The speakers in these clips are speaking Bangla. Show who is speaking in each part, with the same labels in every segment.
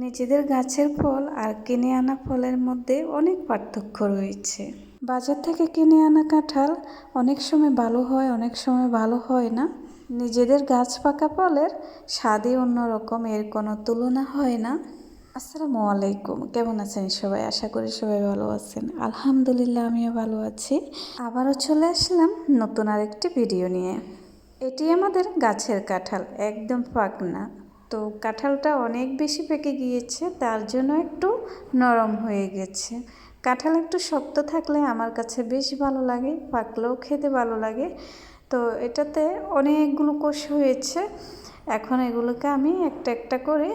Speaker 1: নিজেদের গাছের ফল আর কিনে আনা ফলের মধ্যে অনেক পার্থক্য রয়েছে। বাজার থেকে কিনে আনা কাঁঠাল অনেক সময় ভালো হয়, অনেক সময় ভালো হয় না। নিজেদের গাছ পাকা ফলের স্বাদই অন্যরকম, এর কোনো তুলনা হয় না। আসসালামু আলাইকুম, কেমন আছেন সবাই? আশা করি সবাই ভালো আছেন। আলহামদুলিল্লাহ, আমিও ভালো আছি। আবারও চলে আসলাম নতুন আরেকটি ভিডিও নিয়ে। এটি আমাদের গাছের কাঁঠাল, একদম পাকনা। তো কাঁঠালটা অনেক বেশি পেকে গিয়েছে, তার জন্য একটু নরম হয়ে গেছে। কাঁঠাল একটু শক্ত থাকলে আমার কাছে বেশ ভালো লাগে, পাকলেও খেতে ভালো লাগে। তো এটাতে অনেকগুলো কোষ হয়েছে, এখন এগুলোকে আমি একটা একটা করে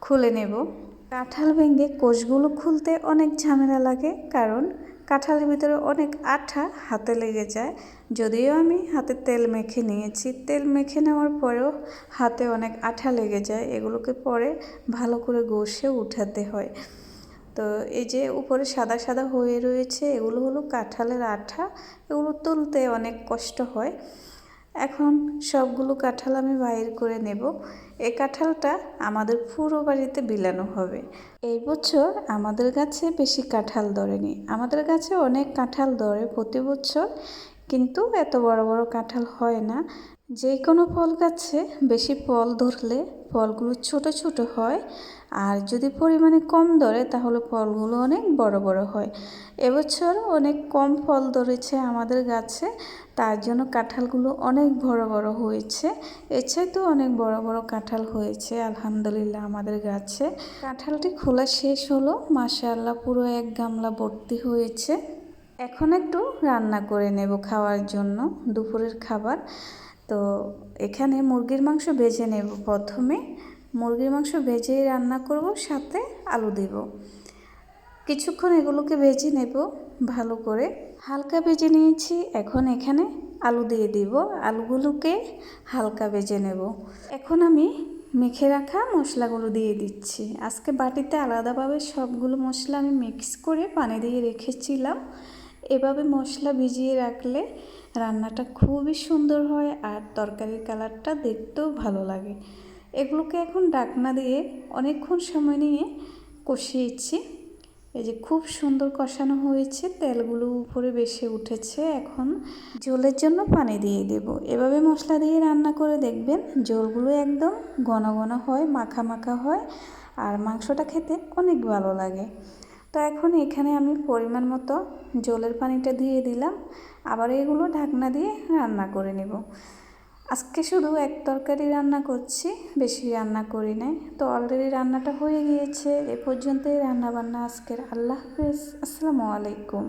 Speaker 1: খুলে নেব। কাঁঠাল ভেঙে কোষগুলো খুলতে অনেক ঝামেলা লাগে, কারণ কাঁঠালের ভিতরে অনেক আঠা, হাতে লেগে যায়। যদিও আমি হাতে তেল মেখে নিয়েছি, তেল মেখে নেওয়ার পরেও হাতে অনেক আঠা লেগে যায়, এগুলোকে পরে ভালো করে ঘষে উঠাতে হয়। তো এই যে উপরে সাদা সাদা হয়ে রয়েছে, এগুলো হলো কাঁঠালের আঠা, এগুলো তুলতে অনেক কষ্ট হয়। এখন সবগুলো কাঁঠাল আমি বাইর করে নেব। এই কাঁঠালটা আমাদের পুরো বাড়িতে বিলানো হবে। এই বছর আমাদের গাছে বেশি কাঁঠাল ধরেনি, আমাদের গাছে অনেক কাঁঠাল ধরে প্রতি বছর, কিন্তু এত বড় বড় কাঁঠাল হয় না। যে কোনো ফল গাছে বেশি ফল ধরলে ফলগুলো ছোট ছোট হয়, আর যদি পরিমাণে কম ধরে তাহলে ফলগুলো অনেক বড় বড় হয়। এবছর অনেক কম ফল ধরেছে আমাদের গাছে, তার জন্য কাঁঠালগুলো অনেক বড় বড় হয়েছে। এর চাইতেও অনেক বড় বড় কাঁঠাল হয়েছে আলহামদুলিল্লাহ আমাদের গাছে। কাঁঠালটি খোলা শেষ হলো, মাশাআল্লাহ পুরো এক গামলা ভর্তি হয়েছে। এখন একটু রান্না করে নেব খাওয়ার জন্য, দুপুরের খাবার। তো এখানে মুরগির মাংস ভেজে নেব। প্রথমে মুরগির মাংস ভেজেই রান্না করব, সাথে আলু দেব। কিছুক্ষণ এগুলোকে ভেজে নেব ভালো করে, হালকা ভেজে নিয়েছি। এখন এখানে আলু দিয়ে দিব, আলুগুলোকে হালকা ভেজে নেব। এখন আমি মেখে রাখা মশলাগুলো দিয়ে দিচ্ছি। আজকে বাটিতে আলাদাভাবে সবগুলো মশলা আমি মিক্স করে পানি দিয়ে রেখেছিলাম। এভাবে মশলা ভিজিয়ে রাখলে রান্নাটা খুবই সুন্দর হয়, আর তরকারির কালারটা দেখতেও ভালো লাগে। এগুলোকে এখন ঢাকনা দিয়ে অনেকক্ষণ সময় নিয়ে কষিয়েছি। এই যে খুব সুন্দর কষানো হয়েছে, তেলগুলো উপরে বেশি উঠেছে। এখন ঝোলের জন্য পানি দিয়ে দেব। এভাবে মশলা দিয়ে রান্না করে দেখবেন, ঝোলগুলো একদম ঘন ঘন হয়, মাখা মাখা হয়, আর মাংসটা খেতে অনেক ভালো লাগে। তো এখন এখানে আমি পরিমাণ মতো ঝোলের পানিটা দিয়ে দিলাম, আবার এগুলো ঢাকনা দিয়ে রান্না করে নেব। আজকে শুধু এক তরকারি রান্না করছি, বেশি রান্না করি নাই। তো অলরেডি রান্নাটা হয়ে গিয়েছে। এ পর্যন্তই রান্না বান্না আজকের। আল্লাহ হাফেজ, আসসালামু আলাইকুম।